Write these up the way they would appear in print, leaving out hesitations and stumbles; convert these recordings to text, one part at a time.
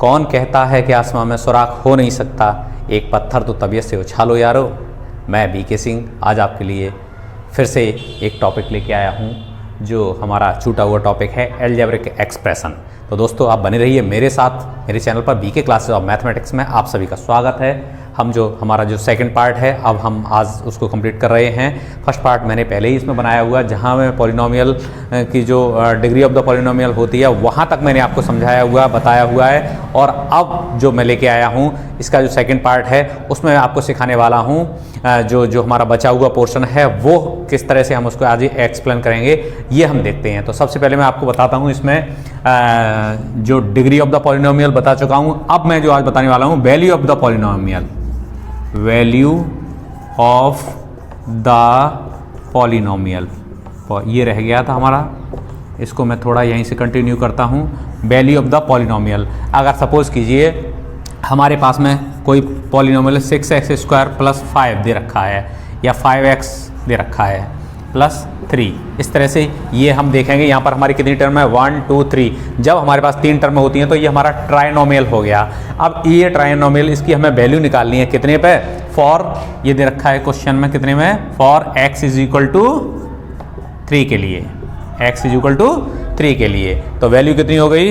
कौन कहता है कि आसमां में सुराख हो नहीं सकता, एक पत्थर तो तबीयत से उछालो यारो। मैं बीके सिंह आज आपके लिए फिर से एक टॉपिक लेके आया हूँ जो हमारा छूटा हुआ टॉपिक है अलजेब्रिक एक्सप्रेशन। तो दोस्तों आप बने रहिए मेरे साथ, मेरे चैनल पर बीके क्लासेस ऑफ मैथमेटिक्स में आप सभी का स्वागत है। हमारा जो सेकंड पार्ट है अब हम आज उसको कंप्लीट कर रहे हैं। फर्स्ट पार्ट मैंने पहले ही इसमें बनाया हुआ, जहाँ में पॉलिनोमियल की जो डिग्री ऑफ द पॉलिनोमियल होती है वहाँ तक मैंने आपको समझाया हुआ, बताया हुआ है। और अब जो मैं लेके आया हूँ इसका जो सेकंड पार्ट है उसमें आपको सिखाने वाला हूँ जो हमारा बचा हुआ पोर्शन है वो किस तरह से हम उसको आज एक्सप्लेन करेंगे, ये हम देखते हैं। तो सबसे पहले मैं आपको बताता हूँ इसमें जो डिग्री ऑफ द पॉलिनोमियल बता चुका हूँ। अब मैं जो आज बताने वाला हूँ value of the polynomial, value of the polynomial, ये रह गया था हमारा, इसको मैं थोड़ा यहीं से कंटिन्यू करता हूँ। वैल्यू ऑफ द पॉलिनोमियल, अगर सपोज कीजिए हमारे पास में कोई पॉलिनोमियल 6x² + 5 दे रखा है या 5x दे रखा है + 3, इस तरह से ये हम देखेंगे। यहाँ पर हमारी कितनी टर्म है 1 2 3। जब हमारे पास 3 टर्म होती हैं तो ये हमारा ट्राइनोमियल हो गया। अब ये ट्राइनोमियल, इसकी हमें वैल्यू निकालनी है कितने पे, फॉर, ये दे रखा है क्वेश्चन में कितने में, फॉर x = 3 के लिए, x = 3 के लिए। तो वैल्यू कितनी हो गई,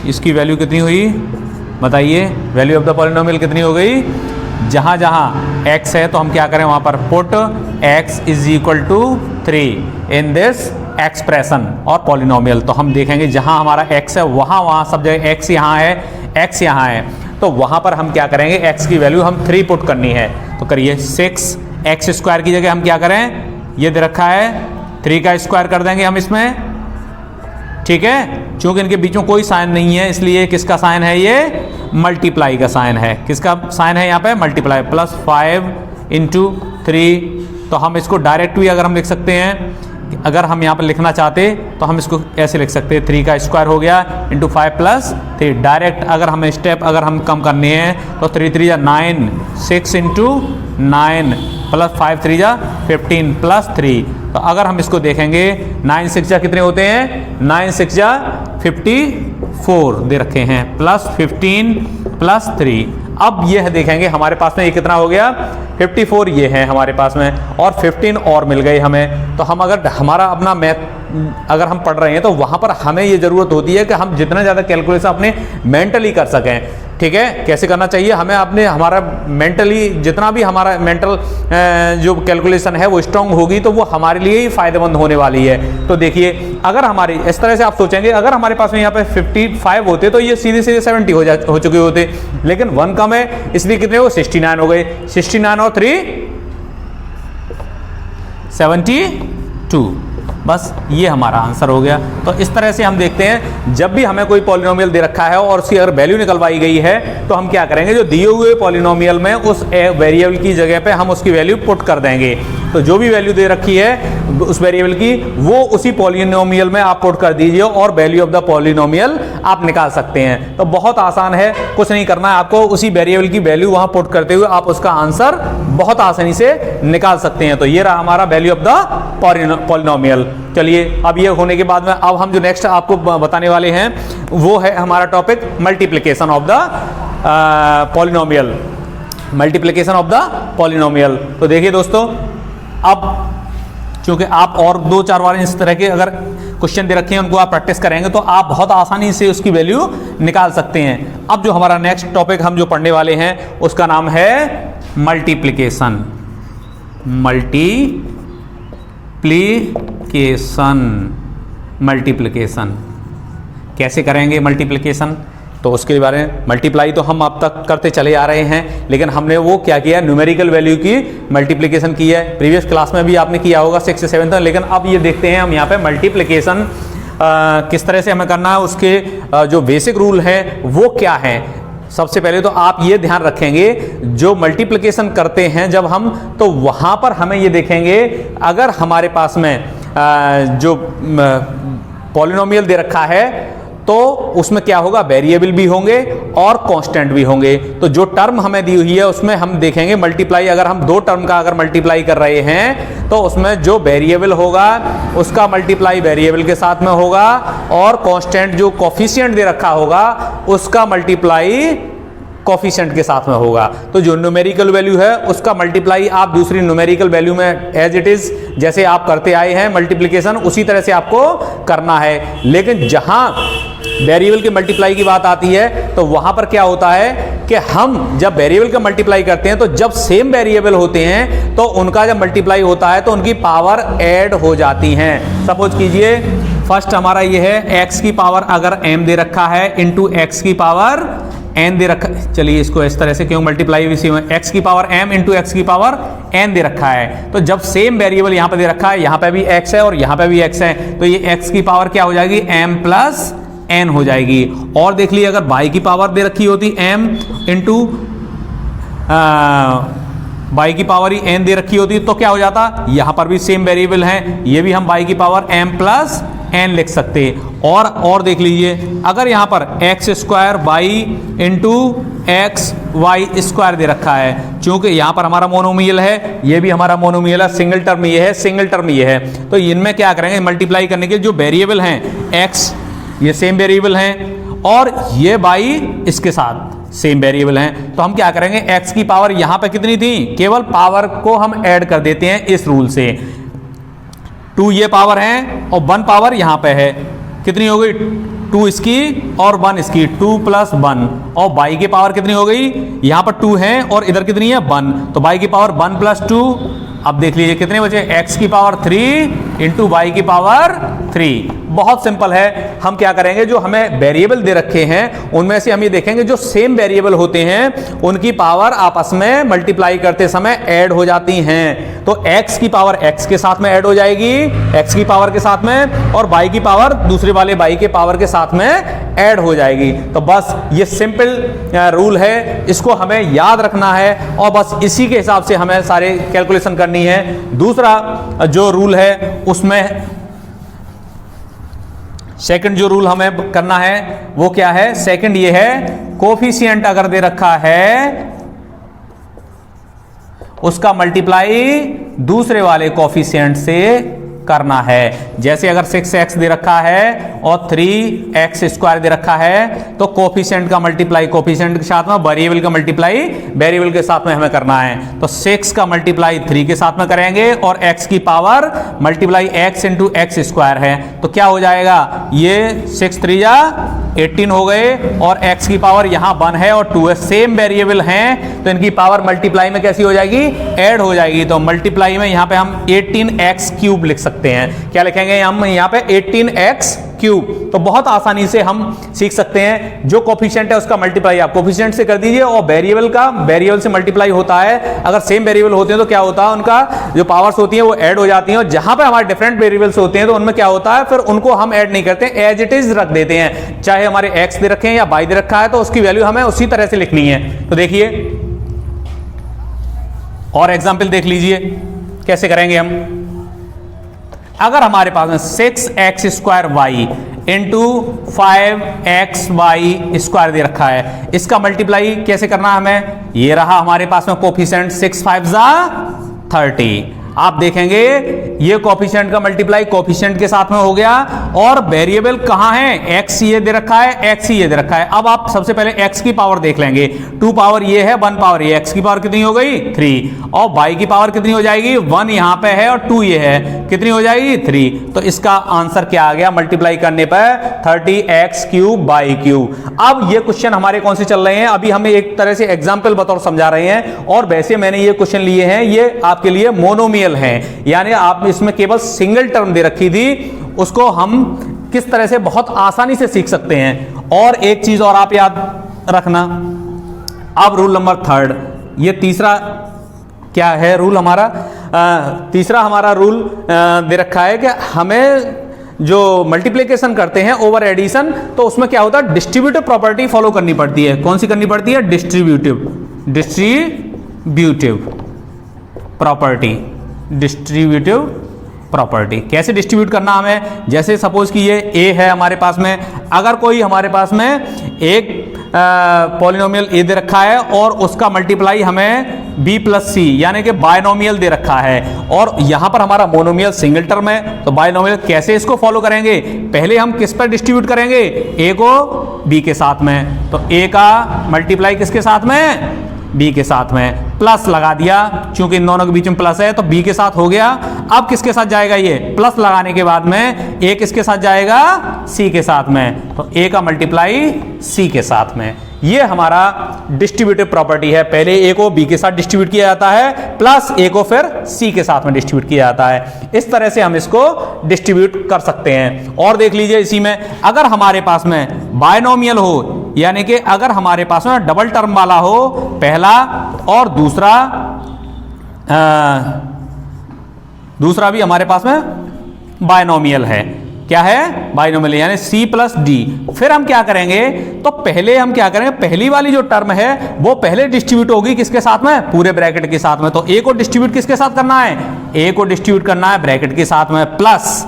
इसकी वैल्यू कितनी हुई बताइए, वैल्यू ऑफ द पॉलिनोमियल कितनी हो गई। जहाँ जहाँ x है तो हम क्या करें, वहाँ पर put x = 3 in this expression और पॉलिनोमियल। तो हम देखेंगे जहाँ हमारा x है वहाँ सब जगह x यहाँ है, x यहाँ है, तो वहाँ पर हम क्या करेंगे, x की वैल्यू हम 3 पुट करनी है। तो करिए 6x² की जगह हम क्या करें, ये दे रखा है 3 का स्क्वायर कर देंगे हम इसमें, ठीक है। क्योंकि इनके बीच में कोई साइन नहीं है इसलिए किसका साइन है, ये मल्टीप्लाई का साइन है। किसका साइन है यहाँ पे, मल्टीप्लाई, +5 × 3। तो हम इसको डायरेक्ट भी अगर हम लिख सकते हैं, अगर हम यहाँ पर लिखना चाहते तो हम इसको ऐसे लिख सकते हैं, 3 का स्क्वायर हो गया × 5 + 3। डायरेक्ट अगर हम स्टेप अगर हम कम करने हैं तो 3 3 9, 6 × 9 + 5 3 15 + 3। तो अगर हम इसको देखेंगे 9 6 कितने होते हैं, 9 6 54 दे रखे हैं, +15 + 3। अब यह देखेंगे हमारे पास में ये कितना हो गया, 54 ये है हमारे पास में, और 15 और मिल गए हमें। तो हम अगर हमारा अपना मैथ अगर हम पढ़ रहे हैं तो वहाँ पर हमें ये ज़रूरत होती है कि हम जितना ज़्यादा कैलकुलेशन अपने मेंटली कर सकें, ठीक है। कैसे करना चाहिए हमें, अपने हमारा मेंटली जितना भी हमारा मेंटल जो कैलकुलेशन है वो स्ट्रांग होगी तो वो हमारे लिए ही फायदेमंद होने वाली है। तो देखिए अगर हमारी इस तरह से आप सोचेंगे, अगर हमारे पास में यहाँ पे 55 होते तो ये सीधे सीधे 70 हो चुके होते, लेकिन 1 कम है इसलिए कितने हो, 69 हो गए। 69 और 3 72, बस ये हमारा आंसर हो गया। तो इस तरह से हम देखते हैं जब भी हमें कोई पॉलिनोमियल दे रखा है और उसकी अगर वैल्यू निकलवाई गई है तो हम क्या करेंगे, जो दिए हुए पॉलिनोमियल में उस वेरिएबल की जगह पे हम उसकी वैल्यू पुट कर देंगे। तो जो भी वैल्यू दे रखी है उस वेरिएबल की वो उसी पॉलिनोमियल में आप पुट कर दीजिए और वैल्यू ऑफ द पॉलिनोमियल आप निकाल सकते हैं। तो बहुत आसान है, कुछ नहीं करना है आपको, उसी वेरिएबल की वैल्यू वहां पुट करते हुए आप उसका आंसर बहुत आसानी से निकाल सकते हैं। तो ये रहा हमारा वैल्यू ऑफ द पॉलिनोमियल। चलिए अब ये होने के बाद में अब हम जो नेक्स्ट आपको बताने वाले हैं वो है हमारा topic multiplication of the polynomial, multiplication of the polynomial. तो देखिए दोस्तों, अब क्योंकि आप और 2-4 बार इस तरह के अगर क्वेश्चन दे रखे हैं उनको आप प्रैक्टिस करेंगे तो आप बहुत आसानी से उसकी वैल्यू निकाल सकते हैं। अब जो हमारा नेक्स्ट टॉपिक हम जो पढ़ने वाले हैं उसका नाम है मल्टीप्लिकेशन, मल्टीप्लिकेशन कैसे करेंगे मल्टीप्लिकेशन, तो उसके बारे में, मल्टीप्लाई तो हम अब तक करते चले आ रहे हैं लेकिन हमने वो क्या किया, न्यूमेरिकल वैल्यू की मल्टीप्लिकेशन की है। प्रीवियस क्लास में भी आपने किया होगा 6 से 7 तक, लेकिन अब ये देखते हैं हम यहाँ पे मल्टीप्लिकेशन किस तरह से हमें करना है, उसके जो बेसिक रूल है वो क्या है। सबसे पहले तो आप ये ध्यान रखेंगे जो मल्टीप्लिकेशन करते हैं जब हम, तो वहाँ पर हमें ये देखेंगे अगर हमारे पास में जो पॉलिनोमियल दे रखा है तो उसमें क्या होगा, वेरिएबल भी होंगे और कांस्टेंट भी होंगे। तो जो टर्म हमें दी हुई है उसमें हम देखेंगे मल्टीप्लाई, अगर हम दो टर्म का अगर मल्टीप्लाई कर रहे हैं तो उसमें जो वेरिएबल होगा उसका मल्टीप्लाई वेरिएबल के साथ में होगा और कांस्टेंट जो कोफिशिएंट दे रखा होगा उसका मल्टीप्लाई कोफिशिएंट के साथ में होगा। तो जो न्यूमेरिकल वैल्यू है उसका मल्टीप्लाई आप दूसरी न्यूमेरिकल वैल्यू में एज इट इज जैसे आप करते आए हैं मल्टीप्लिकेशन उसी तरह से आपको करना है। लेकिन जहां वेरिएबल के मल्टीप्लाई की बात आती है तो वहां पर क्या होता है कि हम जब वेरिएबल का मल्टीप्लाई करते हैं तो जब सेम वेरिएबल होते हैं तो उनका जब मल्टीप्लाई होता है तो उनकी पावर ऐड हो जाती हैं। सपोज कीजिए फर्स्ट हमारा ये है x की पावर अगर m दे रखा है इंटू x की पावर n दे रखा, चलिए इसको इस तरह से क्यों मल्टीप्लाई इसी में, x की पावर m इंटू x की पावर n दे रखा है। तो जब सेम वेरिएबल यहाँ पे दे रखा है, यहाँ पे भी x है और यहाँ पे भी x है, तो ये x की पावर क्या हो जाएगी, m प्लस n हो जाएगी। और देख लीजिए अगर y की पावर दे रखी होती m इंटू y की पावर ही n दे रखी होती तो क्या हो जाता, यहाँ पर भी सेम वेरिएबल है, ये भी हम y की पावर m प्लस n लिख सकते। और देख लीजिए अगर यहाँ पर X square Y into X Y square दे रखा है, क्योंकि यहाँ पर हमारा मोनोमियल है, ये भी हमारा मोनोमियल है, सिंगल टर्म ये है, सिंगल टर्म ये है, तो इनमें क्या करेंगे मल्टीप्लाई करने के जो वेरिएबल हैं x ये सेम वेरिएबल हैं और ये वाई इसके साथ सेम वेरिएबल हैं, तो हम क्या करेंगे x की पावर यहाँ पे कितनी थी, केवल पावर को हम ऐड कर देते हैं इस रूल से। 2 ये पावर है और 1 पावर यहाँ पे है, कितनी हो गई 2 इसकी और 1 इसकी, 2 प्लस 1। और y की पावर कितनी हो गई, यहाँ पर 2 है और इधर कितनी है 1, तो y की पावर 1 प्लस 2। अब देख लीजिए कितने बचे, x की पावर 3 इंटू वाई की पावर 3। बहुत सिंपल है, हम क्या करेंगे जो हमें वेरिएबल दे रखे हैं उनमें से हम ये देखेंगे जो सेम वेरिएबल होते हैं उनकी पावर आपस में मल्टीप्लाई करते समय ऐड हो जाती हैं। तो x की पावर x के साथ में ऐड हो जाएगी, x की पावर के साथ में, और y की पावर दूसरे वाले y के पावर के साथ में ऐड हो जाएगी। तो बस ये सिंपल रूल है, इसको हमें याद रखना है और बस इसी के हिसाब से हमें सारे कैलकुलेशन करनी है। दूसरा जो रूल है उसमें सेकंड जो रूल हमें करना है वो क्या है, सेकंड ये है कोफिशिएंट अगर दे रखा है उसका मल्टीप्लाई दूसरे वाले कोफिशिएंट से करना है। जैसे अगर 6x दे रखा है और 3x स्क्वायर दे रखा है तो कोफिशिएंट का मल्टीप्लाई कोफिशिएंट के साथ में, वेरिएबल का मल्टीप्लाई वेरिएबल के साथ में हमें करना है। तो 6 का मल्टीप्लाई 3 के साथ में करेंगे और x की power multiply x into x square है, तो क्या हो जाएगा, ये 6 3 जा 18 हो गए और x की पावर यहाँ 1 है और 2 है, सेम वेरिएबल हैं तो इनकी पावर मल्टीप्लाई में कैसी हो जाएगी, ऐड हो जाएगी। तो मल्टीप्लाई में यहाँ पे हम 18x क्यूब लिख सकते हैं। क्या लिखेंगे हम यहाँ पे 18x क्यूब। तो बहुत आसानी से हम सीख सकते हैं, जो कोफिशिएंट है उसका मल्टीप्लाई आप कोफिशिएंट से कर दीजिए और वेरिएबल का वेरिएबल से मल्टीप्लाई होता है। अगर सेम वेरिएबल होते हैं तो क्या होता है, उनका जो पावर्स होती है वो ऐड हो जाती हैं और जहां पे हमारे डिफरेंट वेरिएबल्स होते हैं तो उनमें क्या होता है, फिर उनको हम ऐड नहीं करते, एज इट इज रख देते हैं। चाहे हमारे x दे रखे हैं या y दे रखा है तो उसकी वैल्यू हमें उसी तरह से लिखनी है। तो देखिए और एग्जाम्पल देख लीजिए कैसे करेंगे हम। अगर हमारे पास में 6x square Y into 5x Y square दे रखा है, इसका मल्टीप्लाई कैसे करना है हमें, ये रहा हमारे पास में कोफिशिएंट 6 5 जा 30। आप देखेंगे ये कोफिशिएंट का मल्टीप्लाई कोफिशिएंट के साथ में हो गया और वेरिएबल कहां है, x ये दे रखा है, x ये दे रखा है। अब आप सबसे पहले x की पावर देख लेंगे, 2 पावर ये है 1 पावर ये, x की पावर कितनी हो गई 3 और y की पावर कितनी हो जाएगी 1 यहां पे है और 2 ये है, कितनी हो जाएगी 3। तो इसका आंसर क्या आ गया, मल्टीप्लाई करने पर 30x क्यूब बाई क्यूब। अब ये क्वेश्चन हमारे कौन से चल रहे हैं, अभी हमें एक तरह से एग्जाम्पल बतौर समझा रहे हैं और वैसे मैंने ये क्वेश्चन लिए हैं, ये आपके लिए मोनोमियल है, यानी आप इसमें केवल सिंगल टर्म दे रखी थी, उसको हम किस तरह से बहुत आसानी से सीख सकते हैं। और एक चीज और आप याद रखना, अब रूल नंबर 3, ये तीसरा क्या है रूल हमारा, तीसरा हमारा रूल दे रखा है कि हमें जो मल्टीप्लिकेशन करते हैं ओवर एडिशन, तो उसमें क्या होता है, डिस्ट्रीब्यूटिव प्रॉपर्टी फॉलो करनी पड़ती है। कौन सी करनी पड़ती है, डिस्ट्रीब्यूटिव प्रॉपर्टी, डिस्ट्रीब्यूटिव प्रॉपर्टी। कैसे डिस्ट्रीब्यूट करना हमें, जैसे सपोज कि ये ए है हमारे पास में, अगर कोई हमारे पास में एक पॉलिनोमियल ए दे रखा है और उसका मल्टीप्लाई हमें बी प्लस सी यानी कि बायनोमियल दे रखा है, और यहां पर हमारा मोनोमियल सिंगल टर्म है, तो बायनोमियल कैसे इसको फॉलो करेंगे, पहले हम किस पर डिस्ट्रीब्यूट करेंगे, ए को बी के साथ में, तो ए का मल्टीप्लाई किसके साथ में, बी के साथ में, प्लस लगा दिया, चूंकि इन दोनों के बीच में प्लस है तो बी के साथ हो गया। अब किसके साथ जाएगा, ये प्लस लगाने के बाद में ए किसके साथ जाएगा, सी के साथ में, तो ए का मल्टीप्लाई सी के साथ में। ये हमारा डिस्ट्रीब्यूटिव प्रॉपर्टी है, पहले ए को बी के साथ डिस्ट्रीब्यूट किया जाता है, प्लस ए को फिर सी के साथ में डिस्ट्रीब्यूट किया जाता है। इस तरह से हम इसको डिस्ट्रीब्यूट कर सकते हैं। और देख लीजिए इसी में, अगर हमारे पास में बायनोमियल हो, यानी कि अगर हमारे पास में डबल टर्म वाला हो, पहला और दूसरा भी हमारे पास में बायनोमियल है, क्या है, बायनोमियल, यानी सी प्लस डी, फिर हम क्या करेंगे, तो पहले हम क्या करेंगे, पहली वाली जो टर्म है वो पहले डिस्ट्रीब्यूट होगी किसके साथ में, पूरे ब्रैकेट के साथ में, तो ए को डिस्ट्रीब्यूट किसके साथ करना है, ए को डिस्ट्रीब्यूट करना है ब्रैकेट के साथ में, प्लस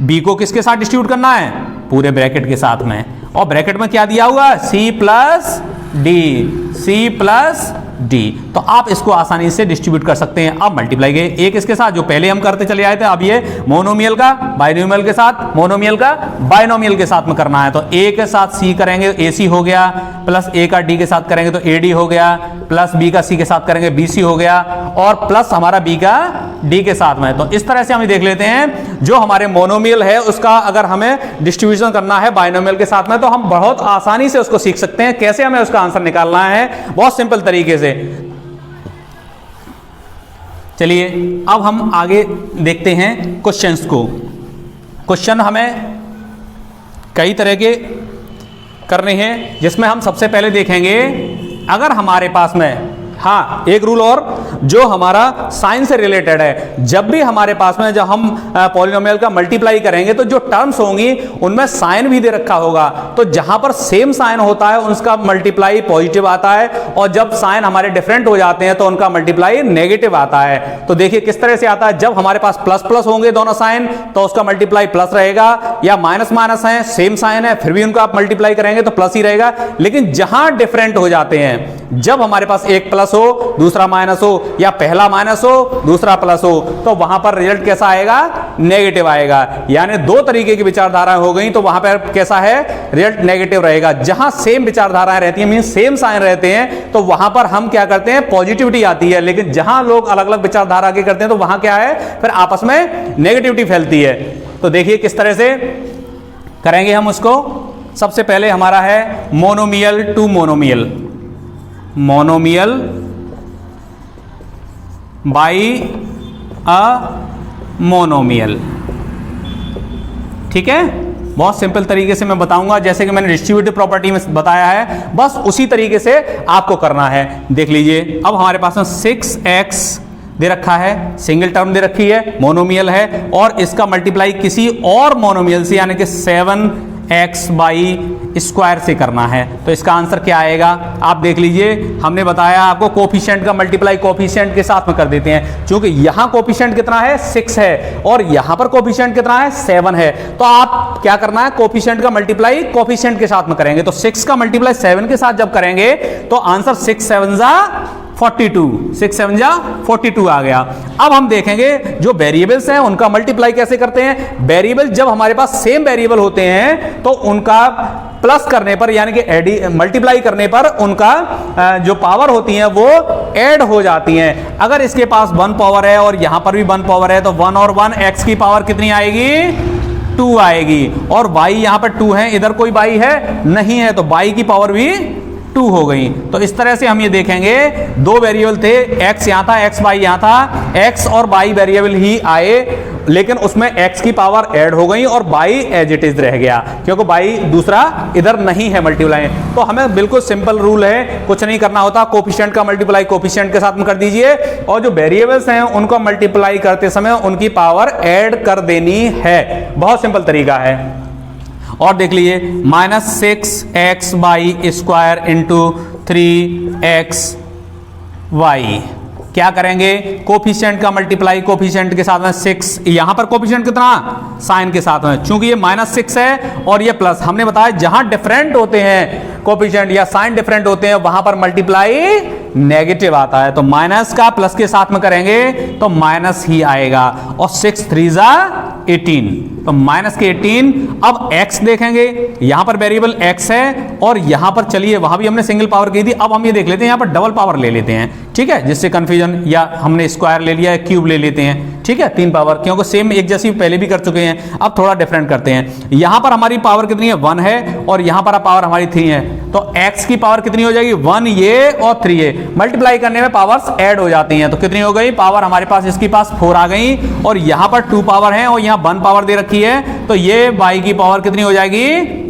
बी को किसके साथ डिस्ट्रीब्यूट करना है, पूरे ब्रैकेट के साथ में, और ब्रैकेट में क्या दिया हुआ, C plus D, C plus D, तो आप इसको आसानी से डिस्ट्रीब्यूट कर सकते हैं। अब मल्टीप्लाई गए ए किसके साथ, जो पहले हम करते चले आए थे, अब ये मोनोमियल का बायनोमियल के साथ, मोनोमियल का बायनोमियल के साथ में करना है, तो ए के साथ सी करेंगे ए सी हो गया, प्लस ए का डी के साथ करेंगे तो ए डी हो गया, प्लस बी का सी के साथ करेंगे बी सी हो गया, और प्लस हमारा बी का डी के साथ में। तो इस तरह से हम देख लेते हैं, जो हमारे मोनोमियल है उसका अगर हमें डिस्ट्रीब्यूशन करना है बायनोमियल के साथ में, तो हम बहुत आसानी से उसको सीख सकते हैं, कैसे हमें उसका आंसर निकालना है, बहुत सिंपल तरीके से। चलिए अब हम आगे देखते हैं क्वेश्चंस को। क्वेश्चन हमें कई तरह के करने हैं, जिसमें हम सबसे पहले देखेंगे, अगर हमारे पास में, हाँ एक रूल और जो हमारा साइन से रिलेटेड है, जब भी हमारे पास में जब हम पॉलिनोमियल का मल्टीप्लाई करेंगे तो जो टर्म्स होंगी उनमें साइन भी दे रखा होगा, तो जहां पर सेम साइन होता है उसका मल्टीप्लाई पॉजिटिव आता है, और जब साइन हमारे डिफरेंट हो जाते हैं तो उनका मल्टीप्लाई नेगेटिव आता है। तो देखिए किस तरह से आता है, जब हमारे पास प्लस प्लस होंगे दोनों साइन तो उसका मल्टीप्लाई प्लस रहेगा, या माइनस माइनस है सेम साइन है फिर भी उनका आप मल्टीप्लाई करेंगे तो प्लस ही रहेगा। लेकिन जहां डिफरेंट हो जाते हैं, जब हमारे पास एक प्लस हो दूसरा माइनस हो, या पहला माइनस हो दूसरा प्लस हो, तो वहां पर रिजल्ट कैसा आएगा, नेगेटिव आएगा। यानी दो तरीके की विचारधाराएं हो गई, तो वहां पर कैसा है, रिजल्ट नेगेटिव रहेगा। जहां सेम विचारधाराएं रहती हैं, मीन सेम साइन रहते हैं, तो वहां पर हम क्या करते हैं, पॉजिटिविटी आती है। लेकिन जहां लोग अलग अलग विचारधारा के करते हैं तो वहां क्या है, फिर आपस में नेगेटिविटी फैलती है। तो देखिए किस तरह से करेंगे हम उसको। सबसे पहले हमारा है monomial to monomial, monomial by a monomial, ठीक है। बहुत सिंपल तरीके से मैं बताऊंगा, जैसे कि मैंने डिस्ट्रीब्यूटिव प्रॉपर्टी में बताया है, बस उसी तरीके से आपको करना है। देख लीजिए अब हमारे पास में 6x दे रखा है, सिंगल टर्म दे रखी है, मोनोमियल है, और इसका मल्टीप्लाई किसी और मोनोमियल से यानी कि 7x बाई स्क्वायर से करना है। तो इसका आंसर क्या आएगा, आप देख लीजिए, हमने बताया आपको कोफिशिएंट का मल्टीप्लाई कोफिशिएंट के साथ में कर देते हैं, क्योंकि यहां कोफिशिएंट कितना है 6 है और यहां पर कोफिशिएंट कितना है 7 है, तो आप क्या करना है, कोफिशिएंट का मल्टीप्लाई कोफिशिएंट के साथ में करेंगे। तो 6 का मल्टीप्लाई 7 के साथ जब करेंगे तो आंसर 6 7 जा 42, 6 7 जा 42 आ गया। अब हम देखेंगे जो वेरिएबल्स हैं उनका मल्टीप्लाई कैसे करते हैं। वेरिएबल जब हमारे पास सेम वेरिएबल होते हैं तो उनका प्लस करने पर यानी कि मल्टीप्लाई करने पर उनका जो पावर होती है वो ऐड हो जाती हैं। अगर इसके पास 1 पावर है और यहां पर भी 1 पावर है तो 1 और 1 x की पावर कितनी आएगी, 2 आएगी, और y यहां पर 2 है, इधर कोई y है नहीं है, तो y की पावर भी 2 हो गई। तो इस तरह से हम ये देखेंगे, दो वेरिएबल थे, x यहां था, x y यहां था, x और y वेरिएबल ही आए, लेकिन उसमें x की पावर ऐड हो गई और y एज इट इज रह गया, क्योंकि y दूसरा इधर नहीं है मल्टीप्लाई। तो हमें बिल्कुल सिंपल रूल है, कुछ नहीं करना होता, कोफिशिएंट का मल्टीप्लाई कोफिशिएंट के साथ में कर दीजिए, और जो वेरिएबल्स हैं उनको मल्टीप्लाई करते समय उनकी पावर ऐड कर देनी है। बहुत सिंपल तरीका है। और देख लीजिए -6x by square into 3x y क्या करेंगे, कोफिशिएंट का मल्टीप्लाई कोफिशिएंट के साथ में 6, यहां पर कोफिशिएंट कितना, साइन के साथ में, चूंकि ये -6 है और ये प्लस, हमने बताया जहां डिफरेंट होते हैं कोफिशिएंट या साइन डिफरेंट होते हैं वहां पर मल्टीप्लाई नेगेटिव आता है, तो माइनस का प्लस के साथ में करेंगे तो माइनस ही आएगा, और 6 3 जा 18, तो माइनस के 18। अब x देखेंगे, यहां पर वेरिएबल x है और यहां पर चलिए वहां भी हमने सिंगल पावर की थी, अब हम ये देख लेते हैं यहां पर डबल पावर ले लेते हैं, ठीक है, जिससे कंफ्यूजन, या हमने स्क्वायर ले लिया है, क्यूब ले लेते हैं, ठीक है, 3 पावर, क्योंकि सेम एक जैसी पहले भी कर चुके हैं, अब थोड़ा डिफरेंट करते हैं। यहां पर हमारी पावर कितनी है, 1 है, और यहां पर पावर हमारी 3 है, तो x की पावर कितनी हो जाएगी, 1 ये और 3 ये, मल्टीप्लाई करने में पावर्स ऐड हो जाती हैं, तो कितनी हो गई पावर हमारे पास, इसके पास 4 आ गई, और यहां पर 2 पावर है और यहां 1 पावर दे रखी है, तो ये y की पावर कितनी हो जाएगी,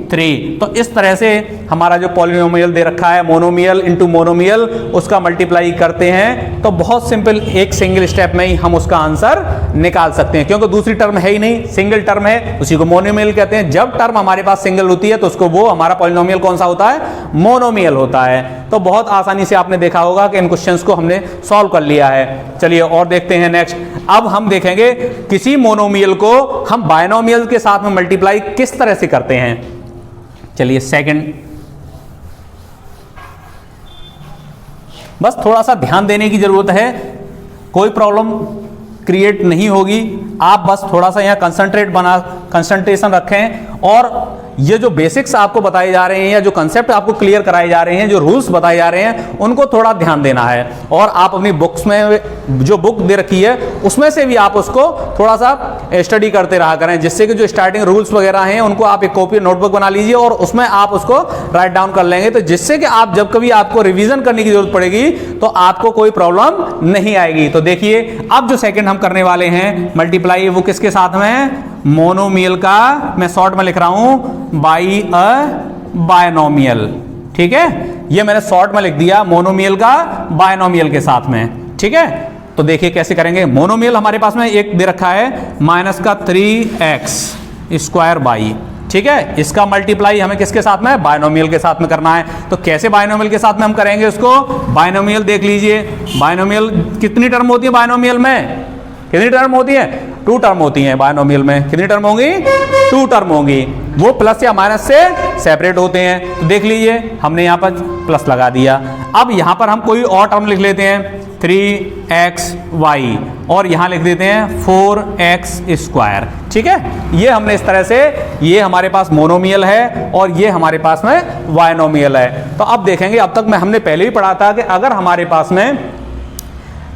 3। तो इस तरह से हमारा जो पॉलिनोमियल दे रखा है, मोनोमियल इनटू मोनोमियल, उसका मल्टीप्लाई करते हैं, तो बहुत सिंपल, एक सिंगल स्टेप में ही हम उसका आंसर निकाल सकते हैं, क्योंकि दूसरी टर्म है ही नहीं, सिंगल टर्म है, उसी को मोनोमियल कहते हैं। जब टर्म हमारे पास सिंगल होती है तो उसको वो हमारा पॉलिनोमियल कौन सा होता है, मोनोमियल होता है। तो बहुत आसानी से आपने देखा होगा कि इन क्वेश्चंस को हमने सॉल्व कर लिया है। चलिए और देखते हैं नेक्स्ट। अब हम देखेंगे किसी मोनोमियल को हम बायनोमियल के साथ में मल्टीप्लाई किस तरह से करते हैं। चलिए सेकंड, बस थोड़ा सा ध्यान देने की जरूरत है, कोई प्रॉब्लम क्रिएट नहीं होगी, आप बस थोड़ा सा यहाँ कंसंट्रेशन रखें, और ये जो बेसिक्स आपको बताए जा रहे हैं या जो कंसेप्ट आपको क्लियर कराए जा रहे हैं, जो रूल्स बताए जा रहे हैं, उनको थोड़ा ध्यान देना है, और आप अपनी बुक्स में जो बुक दे रखी है उसमें से भी आप उसको थोड़ा सा स्टडी करते रहा करें, जिससे कि जो स्टार्टिंग रूल्स वगैरह हैं उनको आप एक कॉपी नोटबुक बना लीजिए और उसमें आप उसको राइट डाउन कर लेंगे, तो जिससे कि आप जब कभी आपको रिवीजन करने की जरूरत पड़ेगी तो आपको कोई प्रॉब्लम नहीं आएगी। तो देखिए अब जो सेकंड हम करने वाले हैं मल्टीप्लाई, वो किसके साथ में है, मोनोमियल का, मैं शॉर्ट में लिख रहा हूं बाई अ बायनोमियल, ठीक है, ये मैंने शॉर्ट में लिख दिया, मोनोमियल का बायनोमियल के साथ में, ठीक है। तो देखिए कैसे करेंगे, मोनोमियल हमारे पास में एक दे रखा है माइनस का 3x स्क्वायर बाई, ठीक है, इसका मल्टीप्लाई हमें किसके साथ में, बायनोमियल के साथ में करना है। तो कैसे बायनोमियल के साथ में हम करेंगे उसको, बायनोमियल देख लीजिए, बायनोमियल कितनी टर्म होती है, बायनोमियल में कितनी टर्म होती है, 2 टर्म होती हैं, बायनोमियल में कितनी टर्म होंगी, 2 टर्म होंगी, वो प्लस या माइनस से सेपरेट होते हैं। तो देख लीजिए हमने यहाँ पर प्लस लगा दिया, अब यहाँ पर हम कोई और टर्म लिख लेते हैं 3xy, और यहाँ लिख देते हैं 4x स्क्वायर, ठीक है। ये हमने इस तरह से, ये हमारे पास मोनोमियल है और ये हमारे पास में बायनोमियल है। तो अब देखेंगे, अब तक हमने पहले ही पढ़ा था कि अगर हमारे पास में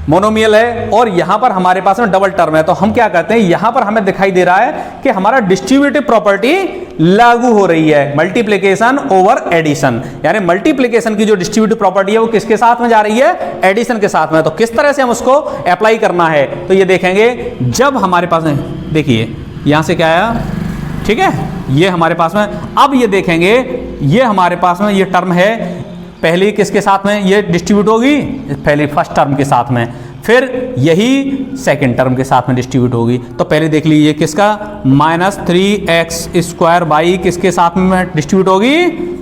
मोनोमियल है और यहां पर हमारे पास में डबल टर्म है, तो हम क्या करते हैं, यहां पर हमें दिखाई दे रहा है कि हमारा डिस्ट्रीब्यूटिव प्रॉपर्टी लागू हो रही है, मल्टीप्लिकेशन ओवर एडिशन, यानी मल्टीप्लिकेशन की जो डिस्ट्रीब्यूटिव प्रॉपर्टी है वो किसके साथ में जा रही है, एडिशन के साथ में। तो किस तरह से हम उसको अप्लाई करना है, तो ये देखेंगे, जब हमारे पास में, देखिए यहां से क्या आया, ठीक है, ये हमारे पास में, अब ये देखेंगे, ये हमारे पास में ये टर्म है, पहली किसके साथ में ये डिस्ट्रीब्यूट होगी, पहले फर्स्ट टर्म के साथ में, फिर यही सेकंड टर्म के साथ में डिस्ट्रीब्यूट होगी। तो पहले देख लीजिए किसका, माइनस 3x स्क्वायर बाई किसके साथ में डिस्ट्रीब्यूट होगी,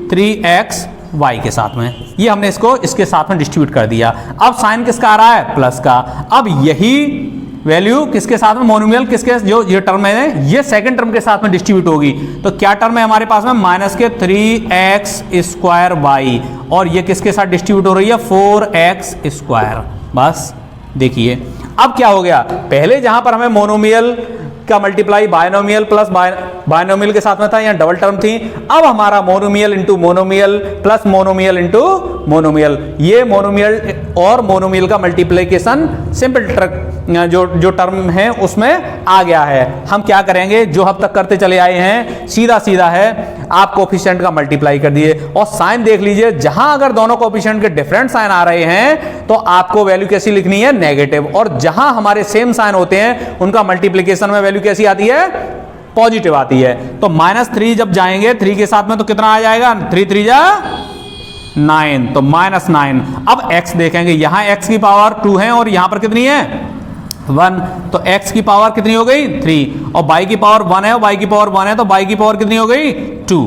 3xy के साथ में, ये हमने इसको इसके साथ में डिस्ट्रीब्यूट कर दिया। अब साइन किसका आ रहा है, प्लस का, अब यही वैल्यू किसके साथ में, मोनोमियल किसके, जो ये टर्म है ये सेकंड टर्म के साथ में डिस्ट्रीब्यूट होगी। तो क्या टर्म है हमारे पास में, माइनस के 3x स्क्वायर बाई, और ये किसके साथ डिस्ट्रीब्यूट हो रही है, 4x स्क्वायर। बस देखिए अब क्या हो गया, पहले जहां पर हमें मोनोमियल का मल्टीप्लाई बायनोमियल प्लस बायनोमियल के साथ में था, यहाँ डबल टर्म थी, अब हमारा monomial into monomial plus monomial into monomial, ये मोनोमियल और मोनोमियल का मल्टीप्लिकेशन सिंपल जो टर्म है उसमें आ गया है। हम क्या करेंगे, जो अब तक करते चले आए हैं, सीधा सीधा है, आप कोफिशिएंट का मल्टीप्लाई कर दिए, और साइन देख लीजिए, जहां अगर दोनों कोफिशिएंट के डिफरेंट साइन आ रहे हैं तो आपको वैल्यू कैसी लिखनी है, नेगेटिव, और जहां हमारे सेम साइन होते हैं उनका मल्टीप्लिकेशन में वैल्यू कैसी आती है, पॉजिटिव आती है। तो -3 जब जाएंगे 3 के साथ में तो कितना आ जाएगा, 3 3 जा 9, तो -9। अब x देखेंगे, यहां x की पावर 2 है और यहां पर कितनी है, 1, तो x की पावर कितनी हो गई, 3, और y की पावर 1 है, और y की पावर 1 है, तो y की पावर कितनी हो गई, 2,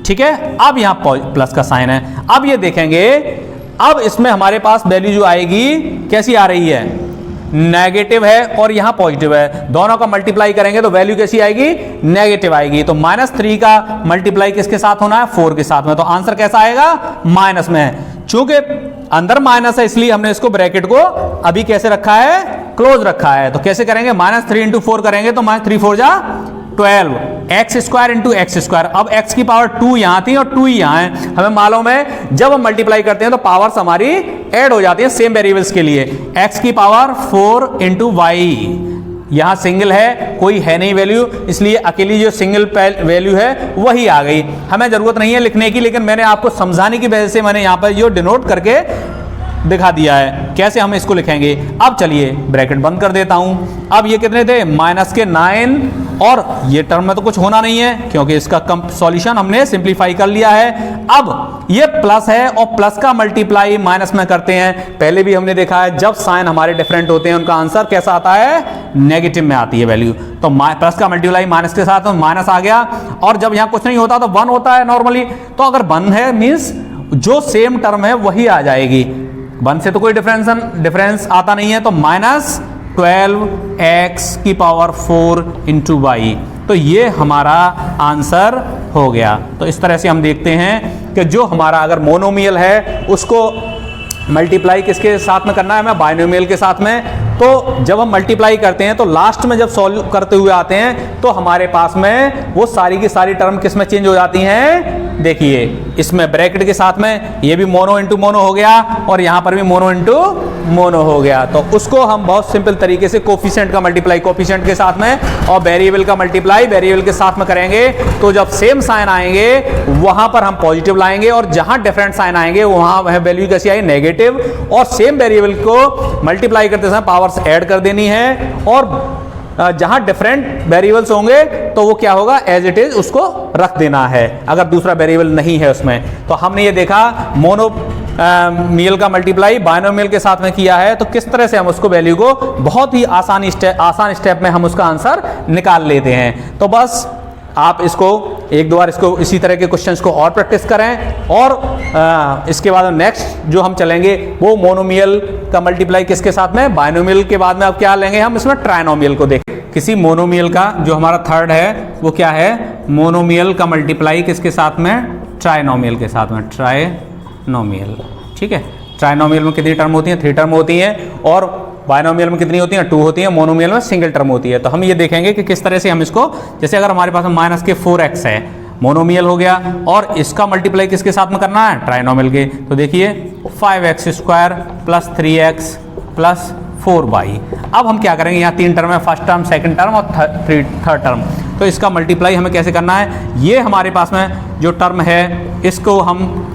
ठीक है। अब यहां प्लस का साइन है। अब ये देखेंगे, अब इसमें हमारे पास वैल्यू जो आएगी कैसी आ रही है, नेगेटिव है और यहां पॉजिटिव है, दोनों का मल्टीप्लाई करेंगे तो वैल्यू कैसी आएगी, नेगेटिव आएगी। तो -3 का मल्टीप्लाई किसके साथ होना है, 4 के साथ में, तो आंसर कैसा आएगा, माइनस में है। चूंकि अंदर माइनस है इसलिए हमने इसको ब्रैकेट को अभी कैसे रखा है, क्लोज रखा है। तो कैसे करेंगे, -3 × 4 करेंगे तो -3 4 जा 12, x² × x²। अब x की पावर 2 यहां थी और 2 ही यहां है। हमें मालूम है जब हम मल्टीप्लाई करते हैं तो पावर्स हमारी ऐड हो जाती है सेम वेरिएबल्स के लिए। x की पावर 4 × y, यहां सिंगल है, कोई है नहीं वैल्यू, इसलिए अकेली जो सिंगल वैल्यू है वही आ गई। हमें जरूरत नहीं है लिखने की, लेकिन मैंने आपको समझाने की वजह से मैंने यहां पर जो डिनोट करके दिखा दिया है कैसे हम इसको लिखेंगे। अब चलिए ब्रैकेट बंद कर देता हूं। अब ये कितने थे, -9, और ये टर्म में तो कुछ होना नहीं है क्योंकि इसका सॉल्यूशन हमने सिंप्लीफाई कर लिया है। अब ये प्लस है और प्लस का मल्टीप्लाई माइनस में करते हैं। पहले भी हमने देखा है जब साइन हमारे डिफरेंट होते हैं उनका आंसर कैसा आता है, नेगेटिव में आती है वैल्यू। तो प्लस का मल्टीप्लाई माइनस के साथ, माइनस आ गया, और जब यहां कुछ नहीं होता तो 1 होता है नॉर्मली। तो अगर 1 है मीन्स जो सेम टर्म है वही आ जाएगी, 1 से तो कोई डिफरेंस आता नहीं है। तो -12x की पावर 4 × y, तो ये हमारा आंसर हो गया। तो इस तरह से हम देखते हैं कि जो हमारा अगर मोनोमियल है उसको मल्टीप्लाई किसके साथ में करना है, हमें बाइनोमियल के साथ में। तो जब हम मल्टीप्लाई करते हैं तो लास्ट में जब सॉल्व करते हुए आते हैं तो हमारे पास में वो सारी की सारी टर्म किस में चेंज हो जाती हैं, देखिए इसमें ब्रैकेट के साथ में ये भी मोनो इंटू मोनो हो गया और यहां पर भी मोनो इंटू मोनो हो गया। तो उसको हम बहुत सिंपल तरीके से कोफिशिएंट का मल्टीप्लाई कोफिशिएंट के साथ में और वेरिएबल का मल्टीप्लाई वेरिएबल के साथ में करेंगे। तो जब सेम साइन आएंगे वहां पर हम पॉजिटिव लाएंगे और जहां डिफरेंट साइन आएंगे वहां वह वैल्यू कैसी आई, नेगेटिव। और सेम वेरिएबल को मल्टीप्लाई करते समय पावर्स ऐड कर देनी है और जहां डिफरेंट वेरिएबल्स होंगे तो वो क्या होगा, एज इट इज उसको रख देना है अगर दूसरा वेरिएबल नहीं है उसमें। तो हमने ये देखा मोनोमियल का मल्टीप्लाई बाइनोमियल के साथ में किया है, तो किस तरह से हम उसको वैल्यू को बहुत ही आसान स्टेप में हम उसका आंसर निकाल लेते हैं। तो बस आप इसको एक दो बार इसको इसी तरह के क्वेश्चंस को और प्रैक्टिस करें और इसके बाद नेक्स्ट जो हम चलेंगे वो मोनोमियल का मल्टीप्लाई किसके साथ में, बाइनोमियल के बाद में अब क्या लेंगे हम इसमें ट्राइनोमियल को देखें। किसी मोनोमियल का जो हमारा थर्ड है वो क्या है, मोनोमियल का मल्टीप्लाई किसके साथ में, ट्राइनोमियल के साथ में, ट्राइनोमियल। ठीक है, ट्राइनोमियल में कितनी टर्म होती हैं, 3 टर्म होती हैं और बाइनोमियल में कितनी होती हैं, 2 होती हैं। मोनोमियल में सिंगल टर्म होती है। तो हम ये देखेंगे कि किस तरह से हम इसको, जैसे अगर हमारे पास -4x है, मोनोमियल हो गया और इसका मल्टीप्लाई किसके साथ में करना है, ट्राइनोमियल के। तो देखिए 5x² + 3x + 4y। अब हम क्या करेंगे, यहाँ 3 टर्म है, फर्स्ट टर्म, सेकंड टर्म और थर्ड टर्म। तो इसका मल्टीप्लाई हमें कैसे करना है, ये हमारे पास में जो टर्म है इसको हम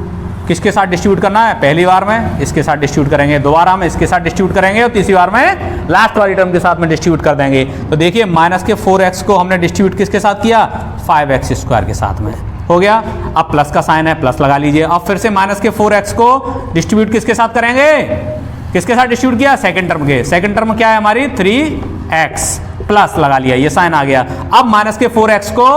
किसके साथ डिस्ट्रीब्यूट करना है, पहली बार में इसके साथ डिस्ट्रीब्यूट करेंगे, दोबारा में इसके साथ डिस्ट्रीब्यूट करेंगे और तीसरी बार में लास्ट वाली टर्म के साथ में डिस्ट्रीब्यूट कर देंगे। तो देखिए -4x को हमने डिस्ट्रीब्यूट किसके साथ किया, 5x² के साथ में हो गया। अब प्लस का साइन है, प्लस लगा लीजिए। अब फिर से -4x को डिस्ट्रीब्यूट किसके साथ करेंगे, किसके साथ डिस्ट्रीब्यूट किया, सेकंड टर्म के। सेकंड टर्म क्या है हमारी, 3x, प्लस लगा लिया, ये साइन आ गया। अब -4x को